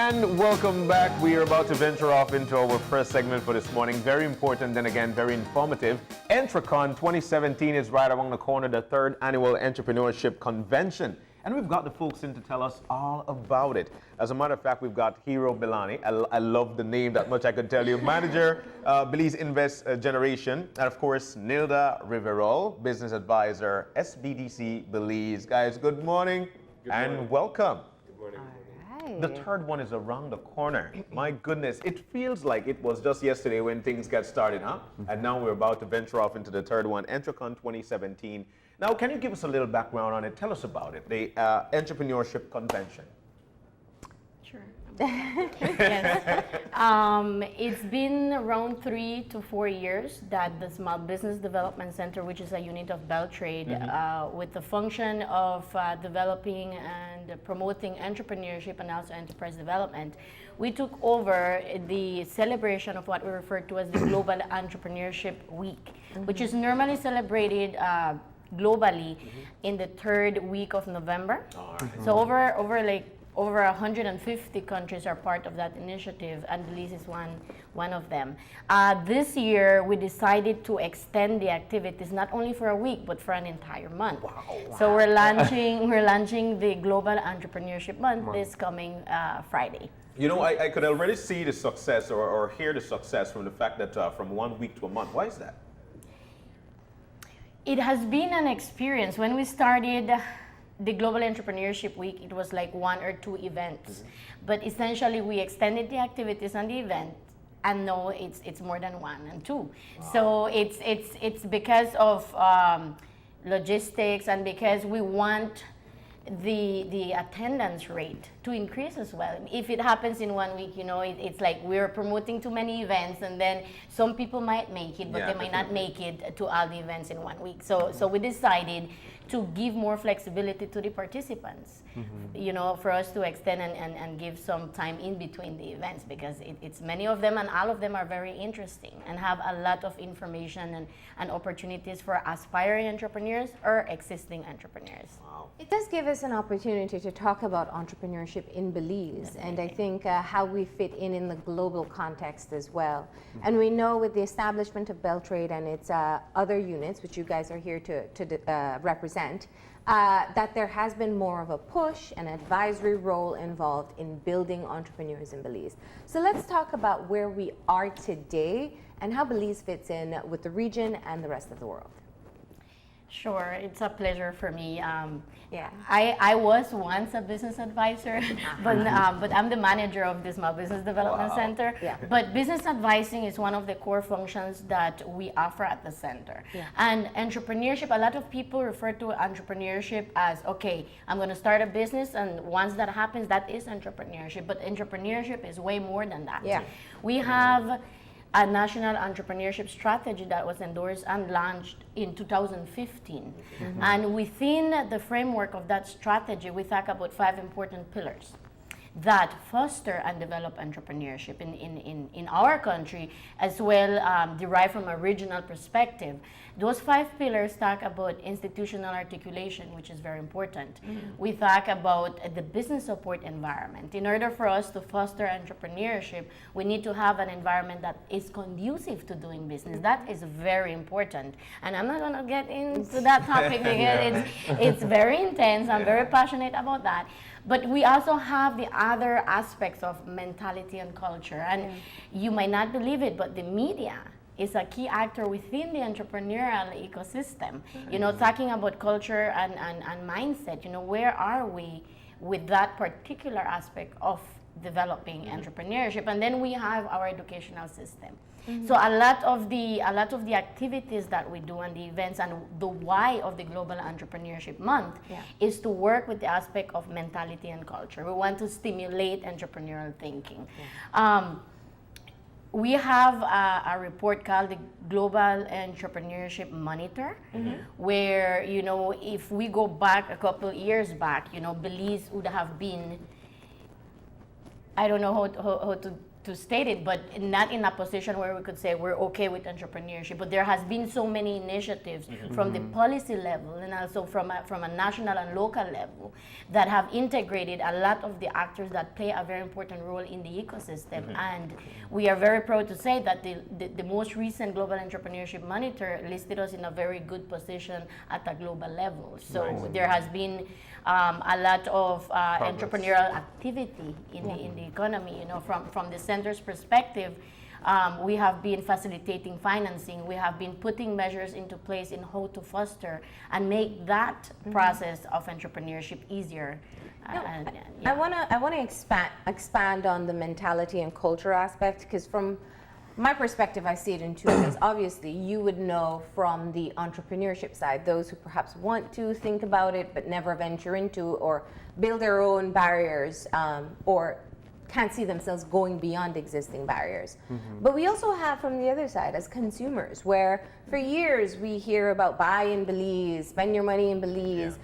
And welcome back. We are about to venture off into our first segment for this morning. Very important, then again, very informative. EntreCON 2017 is right around the corner, the third annual entrepreneurship convention. And we've got the folks in to tell us all about it. As a matter of fact, we've got Hero Balani. I love the name that much, I could tell you. Manager, BelizeINVEST Generation. And of course, Nilda Riverol, Business Advisor, SBDCBelize. Guys, good morning and welcome. Good morning. The third one is around the corner. My goodness, it feels like it was just yesterday when things got started, huh? And now we're about to venture off into the third one, EntreCON 2017. Now, can you give us a little background on it? Tell us about it, the Entrepreneurship Convention. Sure. Yes. It's been around 3 to 4 years that the Small Business Development Center, which is a unit of BelTrade, with the function of developing and promoting entrepreneurship and also enterprise development, we took over the celebration of what we refer to as the Global Entrepreneurship Week, which is normally celebrated globally in the third week of November. So over 150 countries are part of that initiative, and Belize is one of them. This year, we decided to extend the activities not only for a week but for an entire month. Wow. So we're launching the Global Entrepreneurship Month this coming Friday. You know, I could already see the success or hear the success from the fact that from 1 week to a month. Why is that? It has been an experience. When we started the Global Entrepreneurship Week, it was like 1 or 2 events. But essentially, we extended the activities on the event, and now it's more than 1 and 2. Wow. So it's because of logistics, and because we want the attendance rate to increase as well. If it happens in 1 week, you know, it's like we're promoting too many events, and then some people might make it, but they might not make it to all the events in 1 week. So we decided to give more flexibility to the participants, you know, for us to extend and give some time in between the events, because it's many of them, and all of them are very interesting and have a lot of information and opportunities for aspiring entrepreneurs or existing entrepreneurs. Wow. It does give us an opportunity to talk about entrepreneurship in Belize, and I think how we fit in the global context as well. And we know with the establishment of BelTrade and its other units, which you guys are here to represent, that there has been more of a push and advisory role involved in building entrepreneurs in Belize. So let's talk about where we are today and how Belize fits in with the region and the rest of the world. Sure, it's a pleasure for me. I was once a business advisor, but I'm the manager of the Small Business Development Center. Yeah. But business advising is one of the core functions that we offer at the center. Yeah. And entrepreneurship, a lot of people refer to entrepreneurship as, okay, I'm going to start a business, and once that happens, that is entrepreneurship. But entrepreneurship is way more than that. Yeah. We have a national entrepreneurship strategy that was endorsed and launched in 2015. And within the framework of that strategy, we talk about 5 important pillars that foster and develop entrepreneurship in our country, as well derived from a regional perspective. Those 5 pillars talk about institutional articulation, which is very important. We talk about the business support environment. In order for us to foster entrepreneurship, we need to have an environment that is conducive to doing business. That is very important. And I'm not going to get into that topic because it's very intense. I'm very passionate about that. But we also have the other aspects of mentality and culture. And you might not believe it, but the media is a key actor within the entrepreneurial ecosystem. You know, talking about culture and mindset, you know, where are we with that particular aspect of developing entrepreneurship? And then we have our educational system. So a lot of the activities that we do and the events and the why of the Global Entrepreneurship Month is to work with the aspect of mentality and culture. We want to stimulate entrepreneurial thinking. We have a report called the Global Entrepreneurship Monitor, where, you know, if we go back a couple of years back, you know, Belize would have been, I don't know how to to state it, but not in a position where we could say we're okay with entrepreneurship. But there has been so many initiatives from the policy level and also from a national and local level that have integrated a lot of the actors that play a very important role in the ecosystem. And we are very proud to say that the most recent Global Entrepreneurship Monitor listed us in a very good position at a global level. So there has been a lot of entrepreneurial activity in the economy. You know, from the center's perspective, we have been facilitating financing. We have been putting measures into place in how to foster and make that process of entrepreneurship easier. I want to expand on the mentality and culture aspect, because from my perspective, I see it in two ways. Obviously, you would know from the entrepreneurship side, those who perhaps want to think about it but never venture into or build their own barriers, or can't see themselves going beyond existing barriers. But we also have from the other side as consumers, where for years we hear about buy in Belize, spend your money in Belize,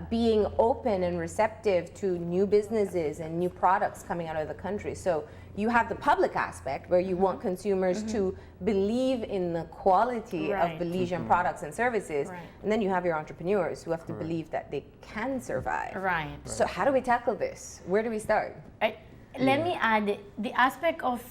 being open and receptive to new businesses and new products coming out of the country. So you have the public aspect where you want consumers to believe in the quality of Belizean products and services. And then you have your entrepreneurs who have to believe that they can survive. So how do we tackle this? Where do we start? Let me add the aspect of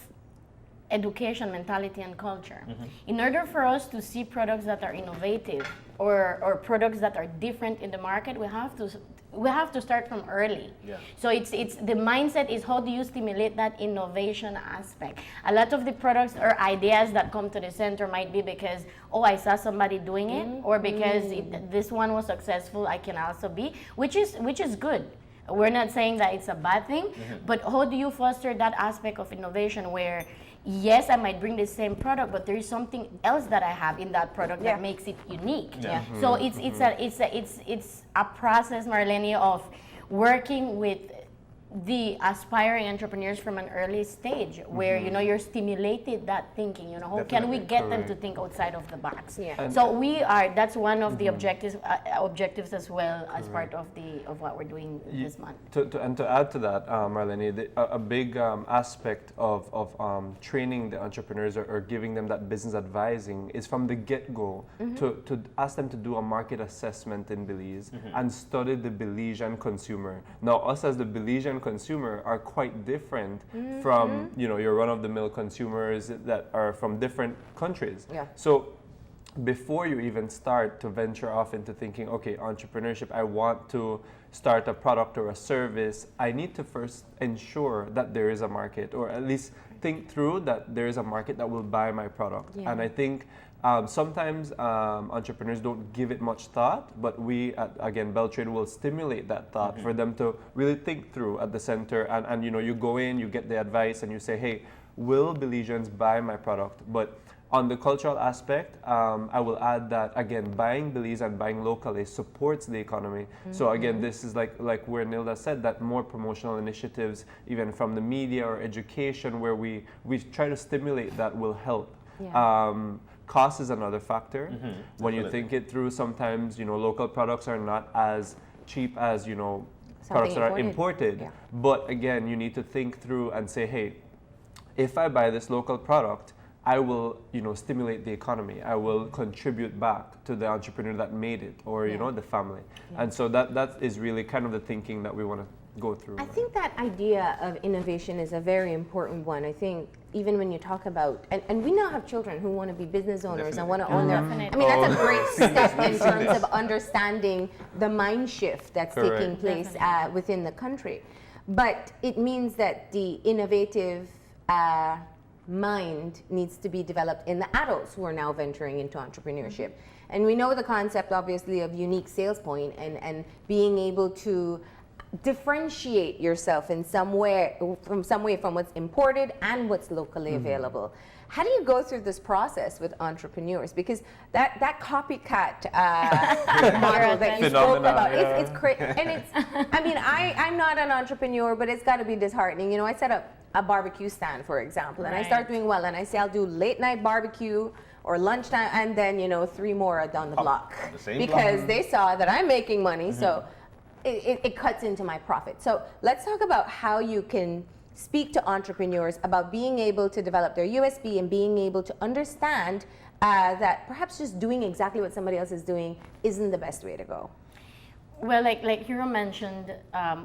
education, mentality, and culture. In order for us to see products that are innovative or products that are different in the market, we have to start from early. So it's the mindset is how do you stimulate that innovation aspect. A lot of the products or ideas that come to the center might be because, oh, I saw somebody doing it, or because this one was successful, I can also be, which is good. We're not saying that it's a bad thing, but how do you foster that aspect of innovation where, yes, I might bring the same product, but there is something else that I have in that product that makes it unique. So it's a process, Marlene, of working with the aspiring entrepreneurs from an early stage where you're stimulated that thinking, how can we get them to think outside of the box. So that's one of the objectives as well as part of what we're doing this month. To add to that, Marlene, a big aspect of training the entrepreneurs or giving them that business advising is from the get-go to ask them to do a market assessment in Belize and study the Belizean consumer. Now, us as the Belizean consumer are quite different from your run-of-the-mill consumers that are from different countries. So before you even start to venture off into thinking, okay, entrepreneurship, I want to start a product or a service, I need to first ensure that there is a market, or at least think through that there is a market that will buy my product. And I think sometimes entrepreneurs don't give it much thought, but we again, BelTrade will stimulate that thought for them to really think through at the center. And you go in, you get the advice, and you say, hey, will Belizeans buy my product? But on the cultural aspect, I will add that, again, buying Belize and buying locally supports the economy. So again, this is like where Nilda said, that more promotional initiatives, even from the media or education, where we try to stimulate that will help. Cost is another factor. When you think it through, sometimes local products are not as cheap as products that are imported. But again, you need to think through and say, hey, if I buy this local product, I will stimulate the economy. I will contribute back to the entrepreneur that made it, or the family. And so that is really kind of the thinking that we want to go through. I think that idea of innovation is a very important one. I think even when you talk about, and we now have children who want to be business owners and want to own their, I mean, that's a great step in terms of understanding the mind shift that's taking place within the country. But it means that the innovative mind needs to be developed in the adults who are now venturing into entrepreneurship. And we know the concept, obviously, of unique sales point and being able to differentiate yourself in some way from what's imported and what's locally available. How do you go through this process with entrepreneurs? Because that copycat model that you spoke about, it's crazy. And it's, I mean, I'm not an entrepreneur, but it's got to be disheartening. I set up a barbecue stand, for example, and I start doing well, and I say I'll do late night barbecue or lunchtime, and then 3 more are down the block because they saw that I'm making money. So it cuts into my profit. So let's talk about how you can speak to entrepreneurs about being able to develop their USP and being able to understand that perhaps just doing exactly what somebody else is doing isn't the best way to go? Well, like Hiro mentioned,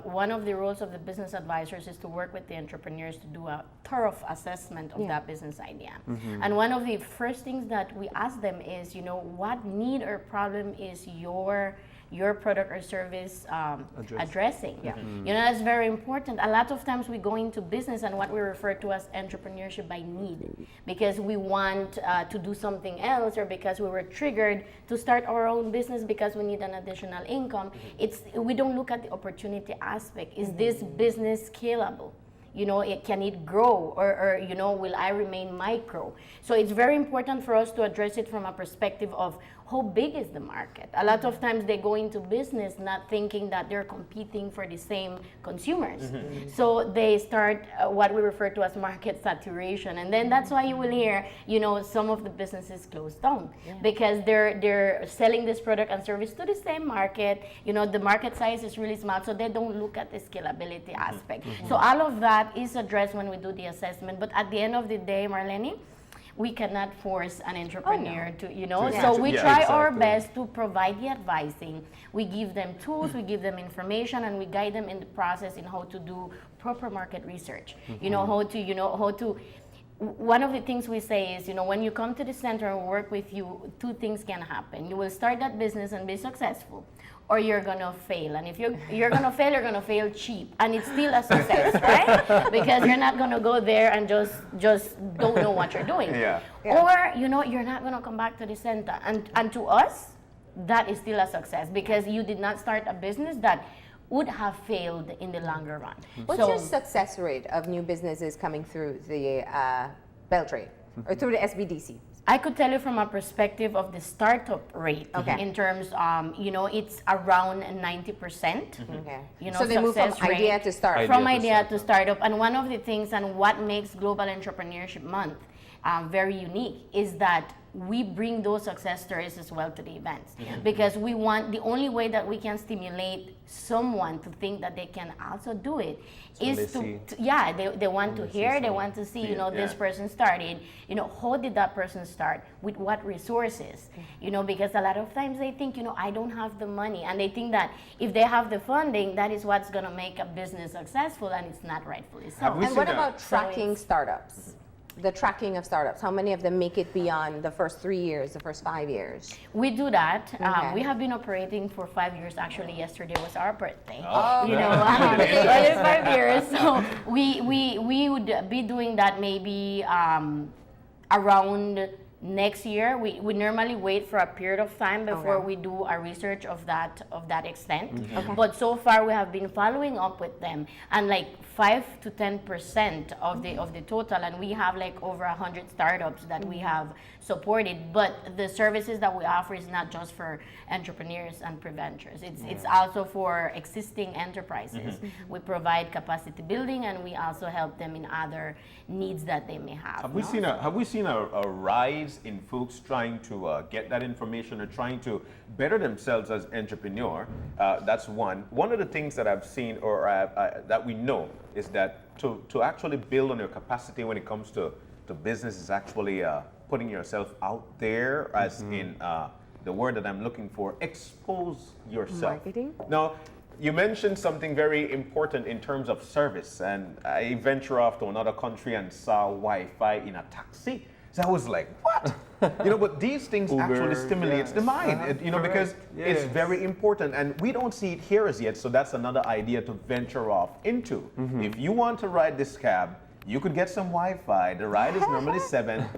one of the roles of the business advisors is to work with the entrepreneurs to do a thorough assessment of that business idea. And one of the first things that we ask them is, what need or problem is your product or service addressing. That's very important. A lot of times we go into business and what we refer to as entrepreneurship by need, because we want to do something else, or because we were triggered to start our own business because we need an additional income. We don't look at the opportunity aspect. Is this business scalable? Can it grow, or will I remain micro? So it's very important for us to address it from a perspective of how big is the market. A lot of times they go into business not thinking that they're competing for the same consumers. So they start what we refer to as market saturation. And then that's why you will hear, some of the businesses close down because they're selling this product and service to the same market. The market size is really small, so they don't look at the scalability aspect. So all of that is addressed when we do the assessment. But at the end of the day, Marlene, we cannot force an entrepreneur to, so we try our best to provide the advising. We give them tools, we give them information, and we guide them in the process in how to do proper market research. How to, one of the things we say is, when you come to the center and work with you, two things can happen. You will start that business and be successful, or you're gonna fail. And if you're gonna fail, you're gonna fail cheap, and it's still a success, right? Because you're not gonna go there and just don't know what you're doing. Or you're not gonna come back to the center. And to us, that is still a success because you did not start a business that would have failed in the longer run. What's your success rate of new businesses coming through the BelTrade or through the SBDC? I could tell you from a perspective of the startup rate, in terms, it's around 90%. So they move from idea to startup. From idea to startup. And one of the things and what makes Global Entrepreneurship Month very unique is that we bring those success stories as well to the events, because the only way that we can stimulate someone to think that they can also do it is they want to hear, they want to see, this person started, how did that person start, with what resources, because a lot of times they think, I don't have the money, and they think that if they have the funding, that is what's going to make a business successful, and it's not rightfully so. And what about tracking startups? The tracking of startups, how many of them make it beyond the first 3 years, the first 5 years? We do that. We have been operating for 5 years. Actually, yesterday was our birthday. 5 years. So we would be doing that maybe around next year. We normally wait for a period of time before we do a research of that extent. But so far we have been following up with them, and like 5 to 10% of the total, and we have like over 100 startups that we have supported. But the services that we offer is not just for entrepreneurs and pre-ventures. It's also for existing enterprises. We provide capacity building, and we also help them in other needs that they may have. Have we seen a rise in folks trying to get that information or trying to better themselves as entrepreneur? That's one. One of the things that I've seen or that we know is that to actually build on your capacity when it comes to business is actually putting yourself out there, as in the word that I'm looking for, expose yourself. Marketing? Now, you mentioned something very important in terms of service, and I venture off to another country and saw Wi-Fi in a taxi. So I was like, what? But these things actually stimulates the mind, because it's very important, and we don't see it here as yet. So that's another idea to venture off into. If you want to ride this cab, you could get some Wi-Fi. The ride is normally $7.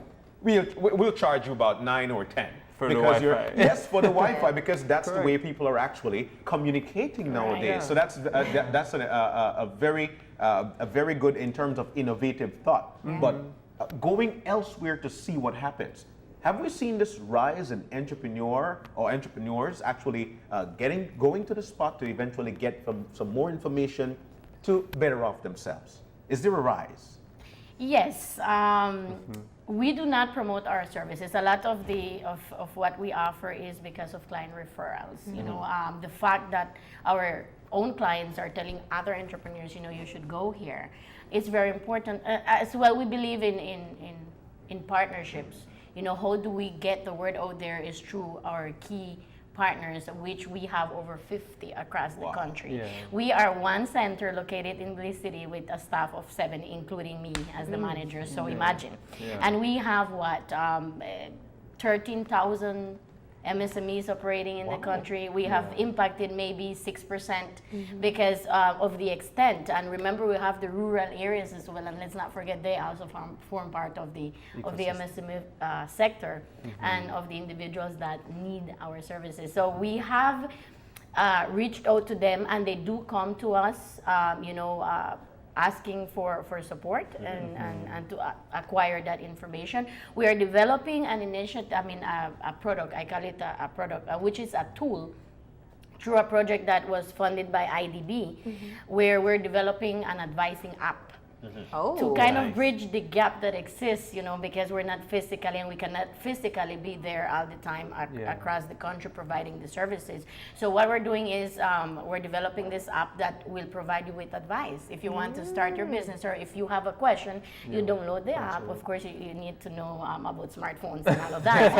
We'll charge you about $9 or $10. For the Wi-Fi. Yes, for the Wi-Fi, because that's the way people are actually communicating nowadays. So that's a very good in terms of innovative thought. But going elsewhere to see what happens. Have we seen this rise in entrepreneurs actually going to the spot to eventually get some more information to better off themselves? Is there a rise? Yes, we do not promote our services. A lot of of what we offer is because of client referrals. You know, the fact that our own clients are telling other entrepreneurs, you know, you should go here. It's very important. As well, we believe in partnerships. You know, how do we get the word out there is through our key partners, which we have over 50 across the country. Yeah. We are one center located in Belize City with a staff of 7, including me as the manager. So imagine. Yeah. And we have what, 13,000 MSMEs operating in the country. We have impacted maybe 6% because of the extent. And remember, we have the rural areas as well. And let's not forget they also form part of the MSME sector and of the individuals that need our services. So we have reached out to them, and they do come to us, you know, asking for support and to acquire that information. We are developing an initiative, I mean a product, I call it a product, which is a tool through a project that was funded by IDB, where we're developing an advising app. To kind of bridge the gap that exists, you know, because we're not physically, and we cannot physically be there all the time across the country providing the services. So what we're doing is we're developing this app that will provide you with advice. If you want to start your business, or if you have a question, you download the app. Of course, you need to know about smartphones and all of that.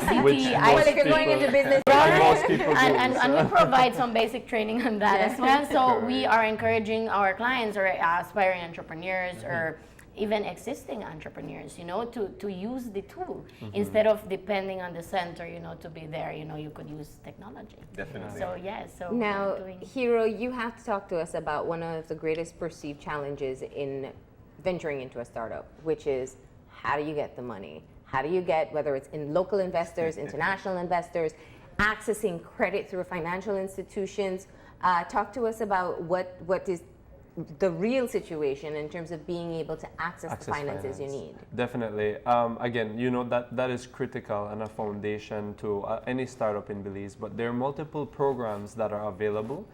So ICT, if you're going into business, and we provide some basic training on that as well. So we are encouraging our clients or aspiring entrepreneurs or even existing entrepreneurs, you know, to use the tool instead of depending on the center, you know, to be there. You know, you could use technology. Definitely. So yes. So now, Hero, you have to talk to us about one of the greatest perceived challenges in venturing into a startup, which is how do you get the money? How do you get, whether it's in local investors, international investors, accessing credit through financial institutions? Talk to us about what is the real situation in terms of being able to access the finances you need. Definitely. Again, you know, that is critical and a foundation to any startup in Belize, but there are multiple programs that are available.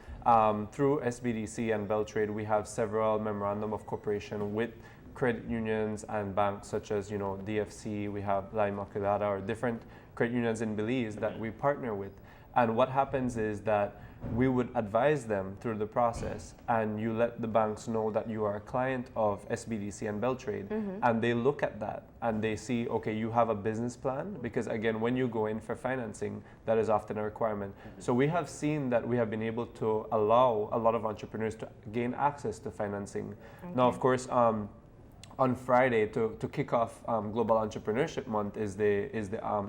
Through SBDC and BelTrade, we have several memorandum of cooperation with credit unions and banks such as, you know, DFC, we have La Immaculada, or different credit unions in Belize that we partner with. And what happens is that we would advise them through the process, and you let the banks know that you are a client of SBDC and BelTrade, and they look at that and they see, okay, you have a business plan, because again, when you go in for financing, that is often a requirement. So we have seen that we have been able to allow a lot of entrepreneurs to gain access to financing. Now, of course, on Friday, to kick off Global Entrepreneurship Month is the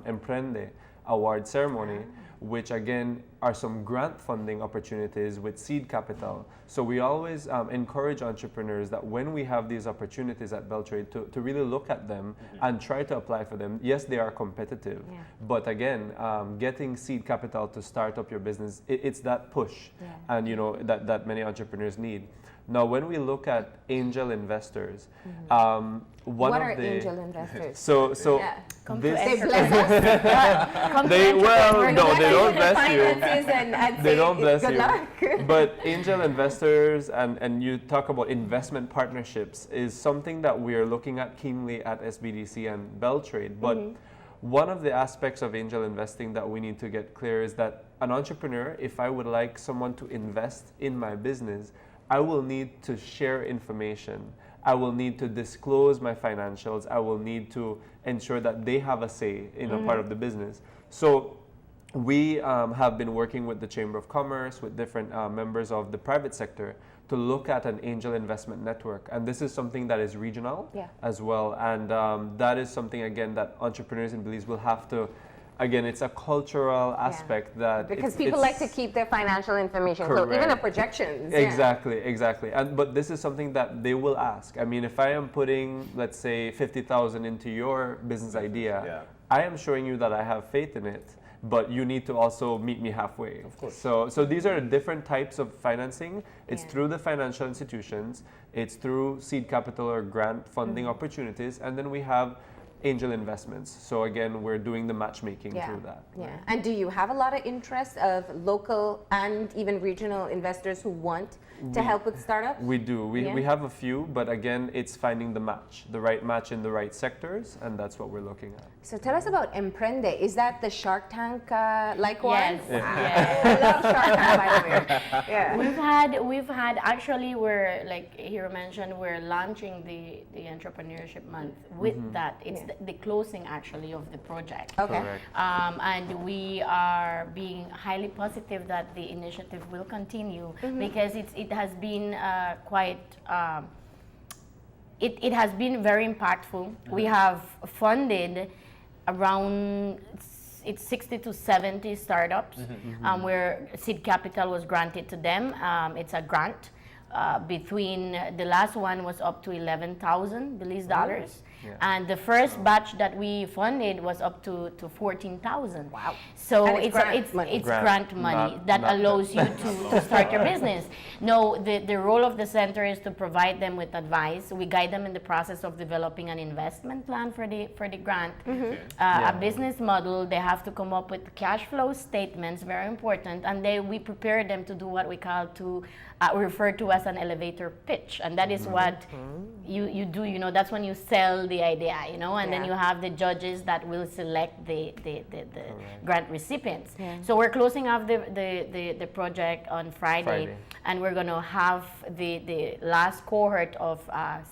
Emprende Award ceremony, which again are some grant funding opportunities with seed capital. So we always encourage entrepreneurs that when we have these opportunities at BelTrade to really look at them and try to apply for them. Yes, they are competitive, but again, getting seed capital to start up your business, it's that push, and you know that many entrepreneurs need. Now, when we look at angel investors, what are angel investors? So they bless us. They don't bless you. They don't bless Good you. luck. But angel investors and you talk about investment partnerships is something that we are looking at keenly at SBDC and BelTrade. But one of the aspects of angel investing that we need to get clear is that an entrepreneur, if I would like someone to invest in my business, I will need to share information. I will need to disclose my financials. I will need to ensure that they have a say in a part of the business. So we have been working with the Chamber of Commerce, with different members of the private sector to look at an angel investment network. And this is something that is regional as well. And that is something, again, that entrepreneurs in Belize will have to, again, it's a cultural aspect that because people like to keep their financial information, so even the projections. Exactly. But this is something that they will ask. I mean, if I am putting, let's say, 50,000 into your business idea, I am showing you that I have faith in it, but you need to also meet me halfway. Of course. So these are different types of financing. It's through the financial institutions, it's through seed capital or grant funding opportunities, and then we have angel investments. So again, we're doing the matchmaking through that. Yeah. And do you have a lot of interest of local and even regional investors who want to help with startups? We do. We have a few, but again, it's finding the right match in the right sectors, and that's what we're looking at. So tell us about Emprende. Is that the Shark Tank like one? Yes. Wow. I love Shark Tank, by the way. Yeah. We've had actually, we're like Hiro mentioned, we're launching the entrepreneurship month with that. It's the closing actually of the project. Okay. And we are being highly positive that the initiative will continue because it has been it has been very impactful. We have funded around 60 to 70 startups where seed capital was granted to them. It's a grant. Between the last one was up to 11,000 Belize dollars. Yeah. And the first batch that we funded was up to 14,000. Wow. So it's grant money that allows you to start your business. No, the role of the center is to provide them with advice. We guide them in the process of developing an investment plan for the grant, a business model. They have to come up with cash flow statements, very important, and we prepare them to do what we call refer to as an elevator pitch, and that is what you do. You know, that's when you sell the idea. You know, and then you have the judges that will select the grant recipients. Yeah. So we're closing off the project on Friday, and we're gonna have the last cohort of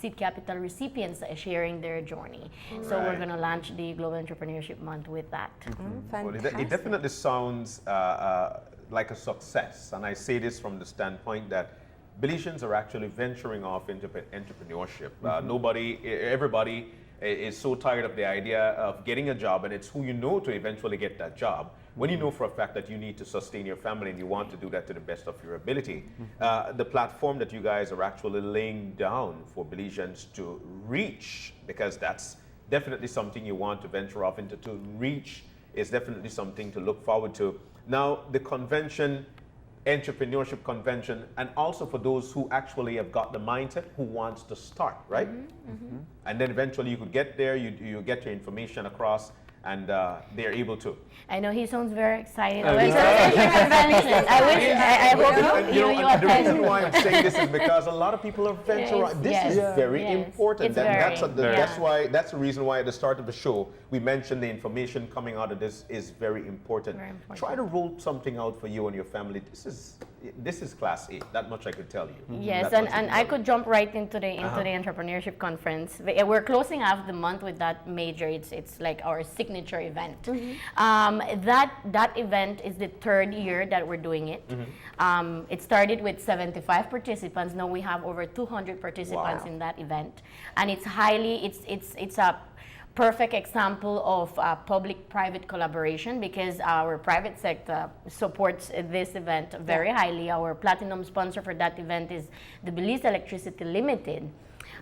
seed capital recipients sharing their journey. So we're gonna launch the Global Entrepreneurship Month with that. Well, it definitely sounds like a success, and I say this from the standpoint that Belizeans are actually venturing off into entrepreneurship. Everybody is so tired of the idea of getting a job, and it's who you know to eventually get that job. When you know for a fact that you need to sustain your family and you want to do that to the best of your ability, the platform that you guys are actually laying down for Belizeans to reach, because that's definitely something you want to venture off into, to reach is definitely something to look forward to. Now, the convention, entrepreneurship convention, and also for those who actually have got the mindset, who wants to start, right? And then eventually you could get there, you get your information across, and they're able to. I know he sounds very excited. I hope you the reason why I'm saying this is because a lot of people are venturing. This is very important. That's the reason why at the start of the show we mentioned the information coming out of this is very important. Try to roll something out for you and your family. This is class A. That much I could tell you. Yes, and I could jump right into the entrepreneurship conference. We're closing off the month with that major. It's like our signature event. That event is the third year that we're doing it. It started with 75 participants. Now we have over 200 participants in that event, and it's a perfect example of public-private collaboration because our private sector supports this event very highly. Our platinum sponsor for that event is the Belize Electricity Limited.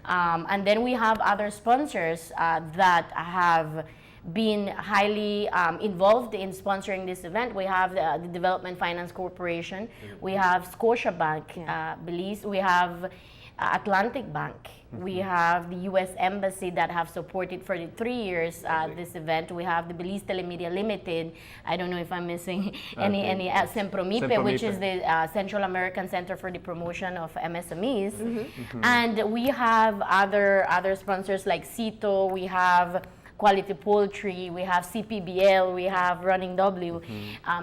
And then we have other sponsors that have been highly involved in sponsoring this event. We have the Development Finance Corporation, we have Scotiabank, Belize, we have Atlantic Bank, we have the U.S. Embassy that have supported for the 3 years this event. We have the Belize Telemedia Limited. I don't know if I'm missing any Sempromipe, which is the Central American Center for the Promotion of MSMEs. And we have other sponsors like CITO, we have Quality Poultry, we have CPBL, we have Running W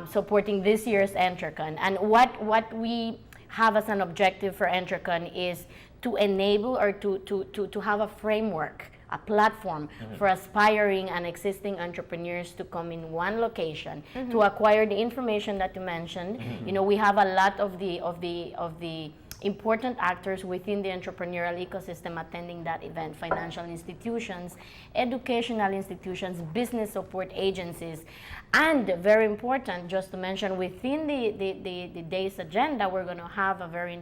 supporting this year's EntreCON. And what we have as an objective for EntreCON is to enable or to have a framework, a platform for aspiring and existing entrepreneurs to come in one location to acquire the information that you mentioned. You know, we have a lot of the important actors within the entrepreneurial ecosystem attending that event: financial institutions, educational institutions, business support agencies, and very important, just to mention, within the day's agenda, we're going to have a very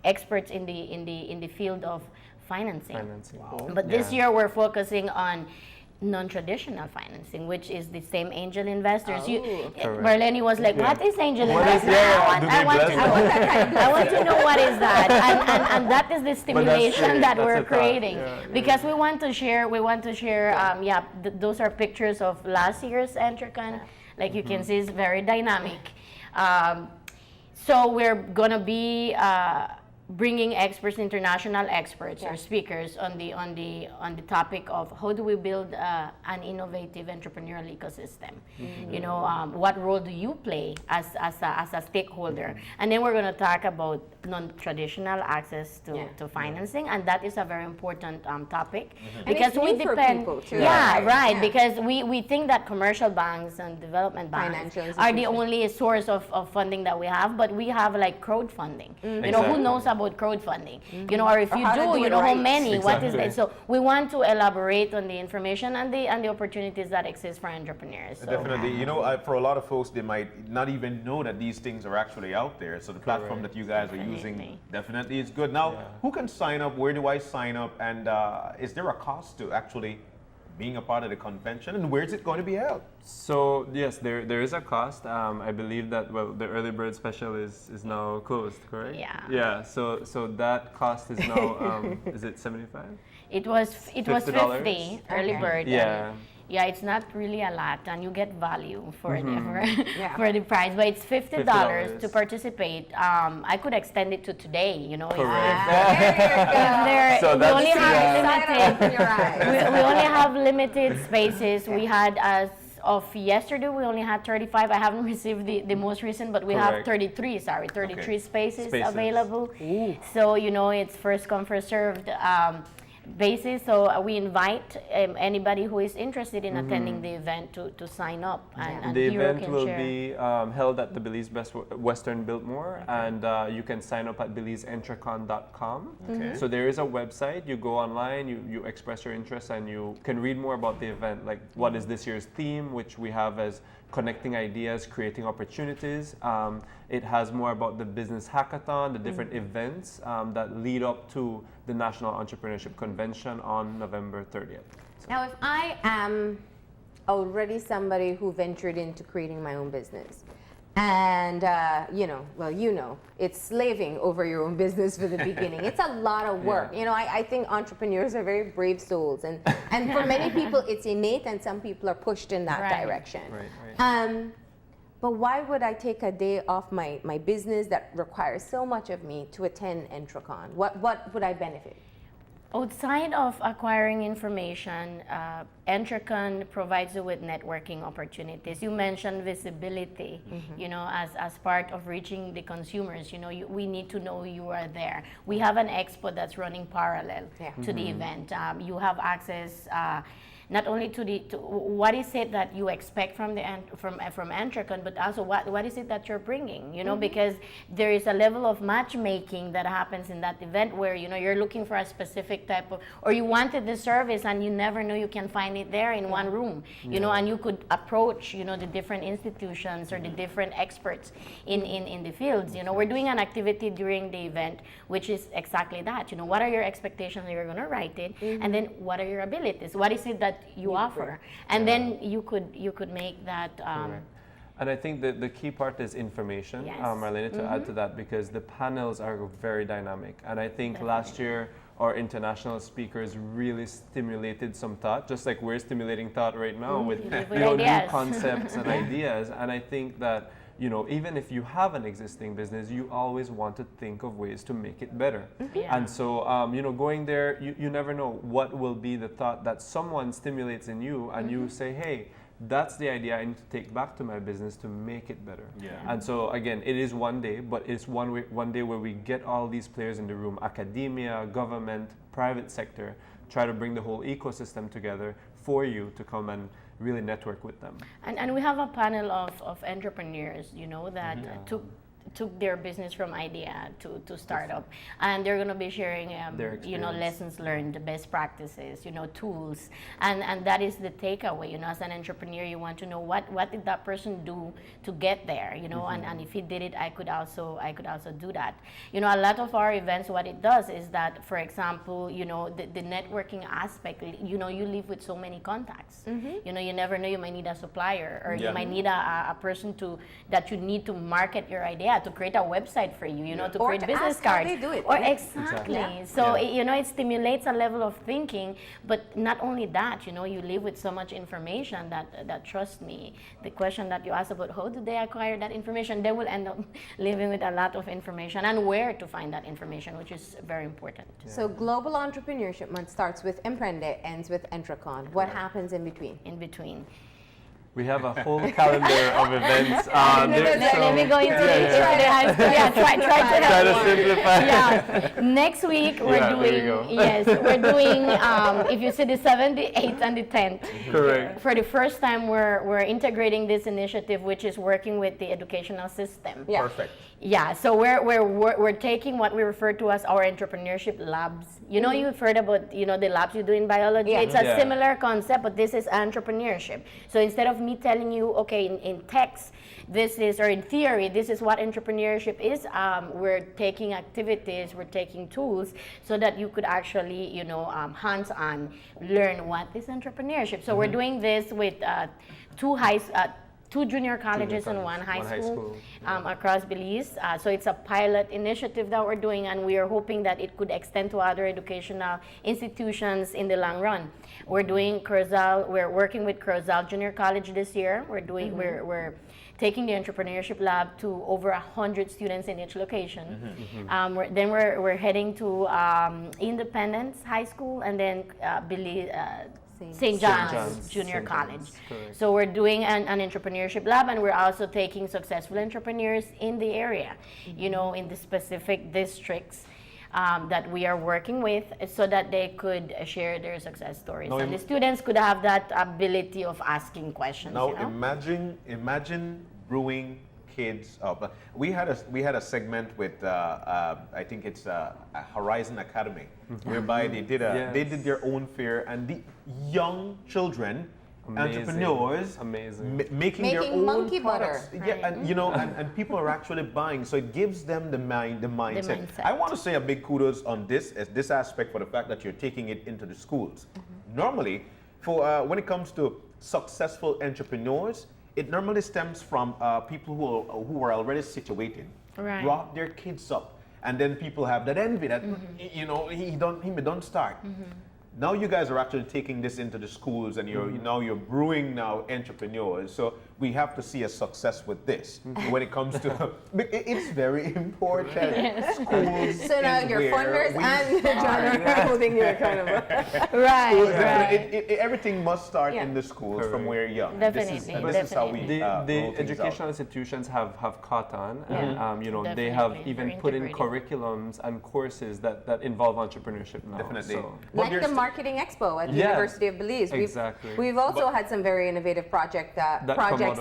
experts in the field of financing. Wow. But this year we're focusing on non-traditional financing, which is the same angel investors. Correct. Marlene was like, what is angel What is- investment? I want to know what is that. And that is the stimulation that we're creating. Because we want to share, those are pictures of last year's EntreCON. Like you can see, it's very dynamic. So we're going to be bringing experts, international experts or speakers on the topic of how do we build an innovative entrepreneurial ecosystem. You know, what role do you play as a stakeholder? And then we're going to talk about non-traditional access to financing, and that is a very important topic because we depend. Because we think that commercial banks and development banks are the only source of funding that we have, but we have like crowdfunding. You know, who knows about crowdfunding? You know, or if you do, you know how many, what is it? So we want to elaborate on the information and the opportunities that exist for entrepreneurs. So. Definitely. You know, for a lot of folks, they might not even know that these things are actually out there. So the platform that you guys are using definitely is good. Now, who can sign up? Where do I sign up? And is there a cost to actually being a part of the convention, and where is it going to be held? So yes, there is a cost. I believe that the early bird special is now closed, correct? Yeah. So that cost is now is it 75? It was 50 early bird. Yeah, it's not really a lot, and you get value for for the price. But it's $50 to participate. I could extend it to today. You know, so we only have limited spaces. We had of yesterday, we only had 35. I haven't received the most recent, but we have 33 spaces available. So, you know, it's first come, first served basis. So we invite anybody who is interested in attending the event to sign up. And the event will be held at the Belize Western Biltmore, and you can sign up at BelizeINTRECON.com. So there is a website. You go online, you express your interest, and you can read more about the event, like what is this year's theme, which we have as connecting ideas, creating opportunities. It has more about the business hackathon, the different events that lead up to the National Entrepreneurship Convention on November 30th. Now, if I am already somebody who ventured into creating my own business, and it's slaving over your own business for the beginning. It's a lot of work. You know, I think entrepreneurs are very brave souls, and for many people it's innate, and some people are pushed in that direction. But why would I take a day off my business that requires so much of me to attend EntreCON? What would I benefit? Outside of acquiring information, EntreCON provides you with networking opportunities. You mentioned visibility, you know, as part of reaching the consumers. You know, we need to know you are there. We have an expo that's running parallel to the event. You have access not only to what is it that you expect from from EntreCON, but also what is it that you're bringing, you know, because there is a level of matchmaking that happens in that event where, you know, you're looking for a specific type of, or you wanted the service and you never know you can find it there in one room, you know, and you could approach, you know, the different institutions or the different experts in the fields. You know, we're doing an activity during the event, which is exactly that, you know, what are your expectations? You're going to write it, and then what are your abilities? What is it that you offer, and then you could make that. And I think the key part is information, Marlene, to add to that, because the panels are very dynamic, and I think last year our international speakers really stimulated some thought, just like we're stimulating thought right now with new concepts and ideas. And I think that, you know, even if you have an existing business, you always want to think of ways to make it better. And so, you know, going there, you never know what will be the thought that someone stimulates in you, and you say, hey, that's the idea I need to take back to my business to make it better. And so again, it is one day, but it's one day where we get all these players in the room, academia, government, private sector, try to bring the whole ecosystem together for you to come and really network with them. And we have a panel of entrepreneurs, you know, that took their business from idea to startup, and they're going to be sharing lessons learned, the best practices, tools, and that is the takeaway. As an entrepreneur, you want to know what did that person do to get there, and if he did it, I could also do that. A lot of our events, what it does is that, for example, the networking aspect, you live with so many contacts. You never know, you might need a supplier, or you might need a person that you need to market your idea, to create a website for you, to or create to business ask cards. how they do it. Or exactly. So it stimulates a level of thinking, but not only that, you live with so much information that trust me, the question that you asked about how do they acquire that information, they will end up living with a lot of information and where to find that information, which is very important. So Global Entrepreneurship Month starts with Emprende, ends with EntreCon. What happens in between? In between. We have a whole calendar of events. Let me go into the high school. Yeah, try to simplify. Yeah. Next week we're doing if you see the 7th, the 8th, and the 10th. Correct. For the first time, we're integrating this initiative, which is working with the educational system. Yeah. Perfect. Yeah, so we're taking what we refer to as our entrepreneurship labs. You've heard about the labs you do in biology. Yeah. It's a similar concept, but this is entrepreneurship. So instead of me telling you, okay, in text, this is, or in theory, this is what entrepreneurship is, we're taking activities, we're taking tools, so that you could actually, hands-on learn what is entrepreneurship. So we're doing this with two junior colleges and one high school, across Belize. So it's a pilot initiative that we're doing, and we are hoping that it could extend to other educational institutions in the long run. We're doing we're working with Curzal Junior College this year. We're taking the entrepreneurship lab to over 100 students in each location. Then we're heading to Independence High School, and then Belize. St. John's Junior College. So we're doing an entrepreneurship lab, and we're also taking successful entrepreneurs in the area, in the specific districts that we are working with, so that they could share their success stories. And the students could have that ability of asking questions. Now imagine brewing kids up. We had a segment with I think it's Horizon Academy, whereby they did their own fair, and the young children, entrepreneurs, making their own monkey products. butter. Yeah, and and people are actually buying, so it gives them the mindset. I want to say a big kudos on this aspect, for the fact that you're taking it into the schools. Normally, for when it comes to successful entrepreneurs, it normally stems from people who are already situated, brought their kids up, and then people have that envy that he may don't start. Now you guys are actually taking this into the schools, and you're brewing now entrepreneurs. So we have to see a success with this when it comes to. It's very important. Schools. So now your funders and John are holding you accountable. Everything must start in the schools from where you're young. Definitely. This is how we. The educational institutions have caught on, and they have even put in curriculums and courses that involve entrepreneurship now. Definitely. So. Like the Marketing Expo at the University of Belize. We've also had some very innovative projects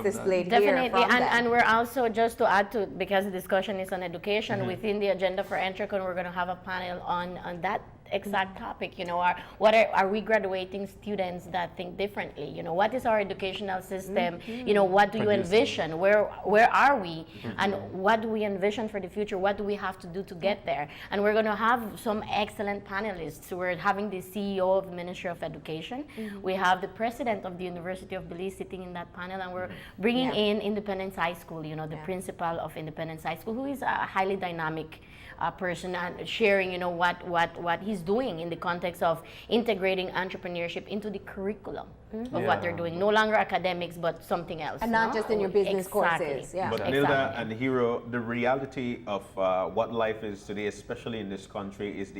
displayed here. Definitely, and we're also, just to add to, because the discussion is on education, within the agenda for EntreCon, we're going to have a panel on that exact topic. Are we graduating students that think differently? What is our educational system? What do you envision? Where are we? And what do we envision for the future? What do we have to do to get there? And we're going to have some excellent panelists. We're having the CEO of the Ministry of Education. We have the president of the University of Belize sitting in that panel, and we're bringing in Independence High School, the principal of Independence High School, who is a highly dynamic person, and sharing what he's doing in the context of integrating entrepreneurship into the curriculum of what they're doing. No longer academics, but something else. And not just in your business courses. Yeah. But Nilda and Hero, the reality of what life is today, especially in this country, is the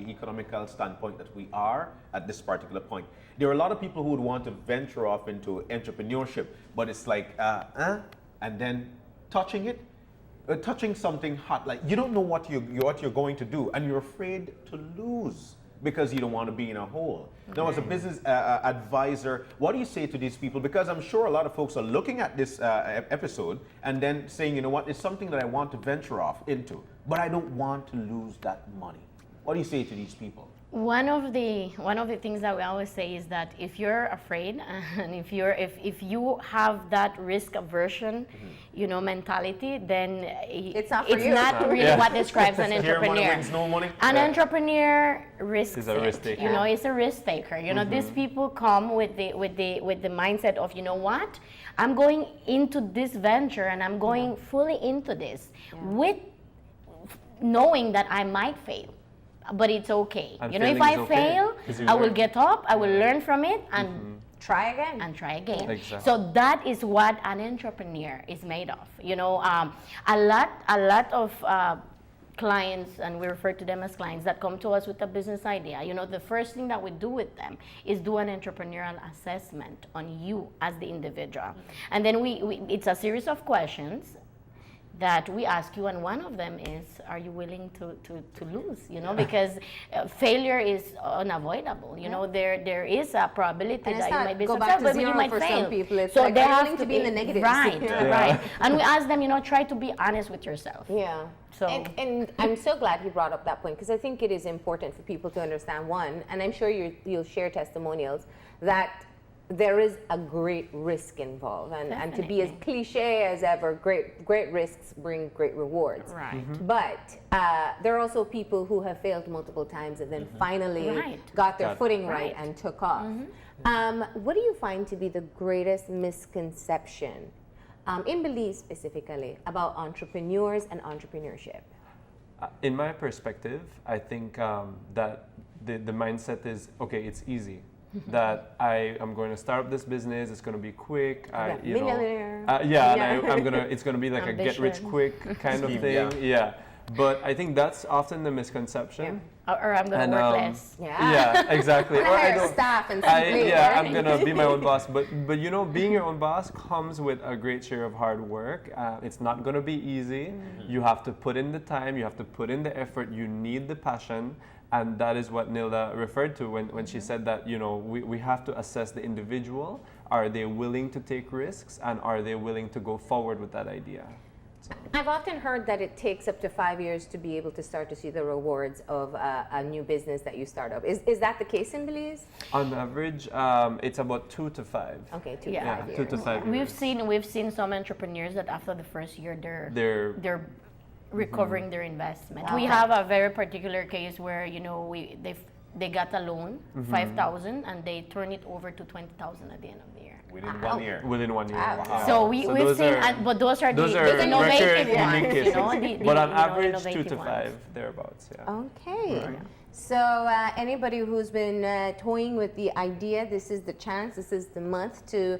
economical standpoint that we are at this particular point. There are a lot of people who would want to venture off into entrepreneurship, but it's like, and then touching something hot, like you don't know what you're going to do, and you're afraid to lose because you don't want to be in a hole. Now, as a business advisor, what do you say to these people? Because I'm sure a lot of folks are looking at this episode and then saying, you know what, it's something that I want to venture off into, but I don't want to lose that money. What do you say to these people? One of the things that we always say is that if you're afraid and if you have that risk aversion, you know, mentality, then it's not for you. Not really what describes an entrepreneur. Money wins no money. An entrepreneur Is a risk taker. You know, it's a risk taker. You know, these people come with the mindset of, you know what, I'm going into this venture and I'm going fully into this with knowing that I might fail. But it's okay. And you know, if I fail, I will get up, I will learn from it, and try again. Exactly. So that is what an entrepreneur is made of. You know, a lot of clients, and we refer to them as clients, that come to us with a business idea. You know, the first thing that we do with them is do an entrepreneurial assessment on you as the individual, and then it's a series of questions that we ask you, and one of them is, are you willing to lose? You know, because failure is unavoidable. You know, there is a probability that you might be successful, but you might fail. Some people, it's so like, they are you have willing to be in the negatives? Right, right. And we ask them, you know, try to be honest with yourself. Yeah. So and I'm so glad you brought up that point, because I think it is important for people to understand, one, and I'm sure you'll share testimonials, that there is a great risk involved, and to be as cliche as ever, great risks bring great rewards. Right. But there are also people who have failed multiple times and then finally got their footing right and took off. What do you find to be the greatest misconception in Belize specifically about entrepreneurs and entrepreneurship? In my perspective, I think that the mindset is, okay, it's easy. That I am going to start up this business. It's going to be quick. Millionaire. And it's going to be like Ambition. a get rich quick kind of thing. Yeah. But I think that's often the misconception. Or I'm going to work less. Yeah, exactly. Or I don't. Staff and I'm going to be my own boss. But you know, being your own boss comes with a great share of hard work. It's not going to be easy. You have to put in the time. You have to put in the effort. You need the passion. And that is what Nilda referred to when she said that, you know, we have to assess the individual. Are they willing to take risks, and are they willing to go forward with that idea? So. I've often heard that it takes up to 5 years to be able to start to see the rewards of a new business that you start up. Is that the case in Belize? On average, it's about 2 to 5. Okay, 2 to 5 years. 2 to 5 years. We've seen some entrepreneurs that after the first year they're recovering their investment. We have a very particular case where, you know, they got a loan, 5,000, and they turn it over to 20,000 at the end of the year. Within 1 year. Within 1 year. Wow. So we've seen, but those are the innovative ones, you know. But on average, 2 to 5, thereabouts. Yeah. Okay. Right. So anybody who's been toying with the idea, this is the chance, this is the month to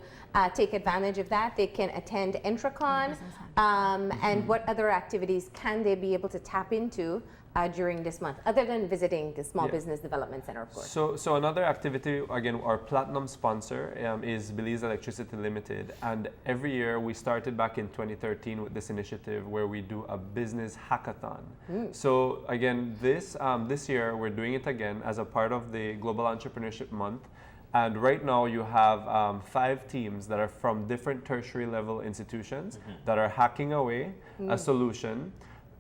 take advantage of that. They can attend EntreCON. And what other activities can they be able to tap into during this month, other than visiting the Small Business Development Center, of course? So another activity, again, our platinum sponsor is Belize Electricity Limited. And every year we started back in 2013 with this initiative where we do a business hackathon. So again, this year we're doing it again as a part of the Global Entrepreneurship Month. And right now you have 5 teams that are from different tertiary level institutions that are hacking away a solution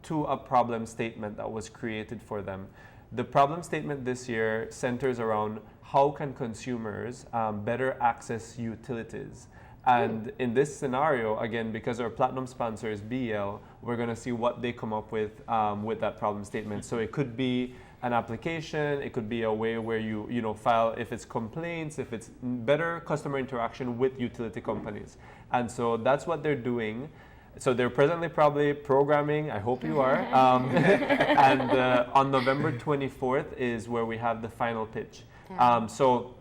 to a problem statement that was created for them. The problem statement this year centers around how can consumers better access utilities. And in this scenario, again, because our platinum sponsor is BL, we're going to see what they come up with that problem statement. So it could be an application, it could be a way where you file if it's complaints, if it's better customer interaction with utility companies. And so that's what they're doing. So they're presently probably programming, I hope you are. And on November 24th is where we have the final pitch. So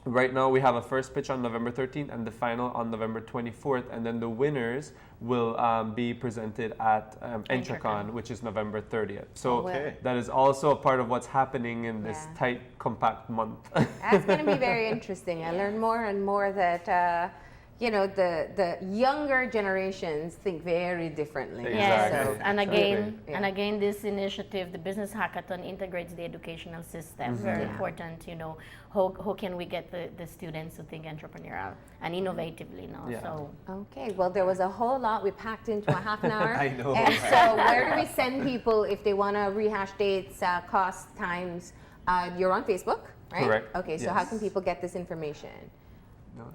right now we have a first pitch on November 13th and the final on November 24th. And then the winners will be presented at EntreCON, which is November 30th. So that is also a part of what's happening in this tight, compact month. That's going to be very interesting. I learned more and more that you know, the younger generations think very differently. Yes, Exactly. and again, this initiative, the Business Hackathon, integrates the educational system. Very important, you know, how can we get the students to think entrepreneurial and innovatively, you know? Yeah. So. Okay, well, there was a whole lot we packed into a half an hour. I know. And so where do we send people if they want to rehash dates, costs, times? You're on Facebook, right? Correct. Okay, so Yes. how can people get this information?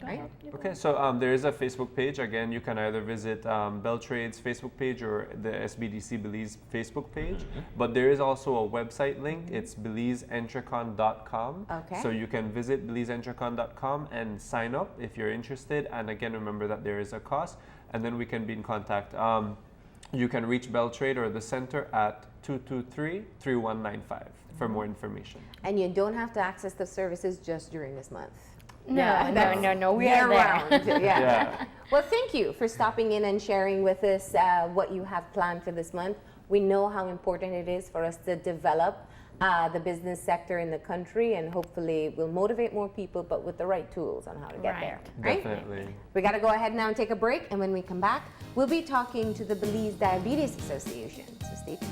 Right? Okay, so there is a Facebook page. Again, you can either visit BelTrade's Facebook page or the SBDCBelize Facebook page. But there is also a website link. It's BelizeINTRECON.com. Okay. So you can visit BelizeINTRECON.com and sign up if you're interested. And again, remember that there is a cost. And then we can be in contact. You can reach BelTrade or the center at 223-3195 for more information. And you don't have to access the services just during this month. No, no. We Year are there. round. Yeah. Yeah. Well, thank you for stopping in and sharing with us what you have planned for this month. We know how important it is for us to develop the business sector in the country, and hopefully we'll motivate more people, but with the right tools on how to get there. Right? Definitely. We got to go ahead now and take a break, and when we come back, we'll be talking to the Belize Diabetes Association. So stay tuned.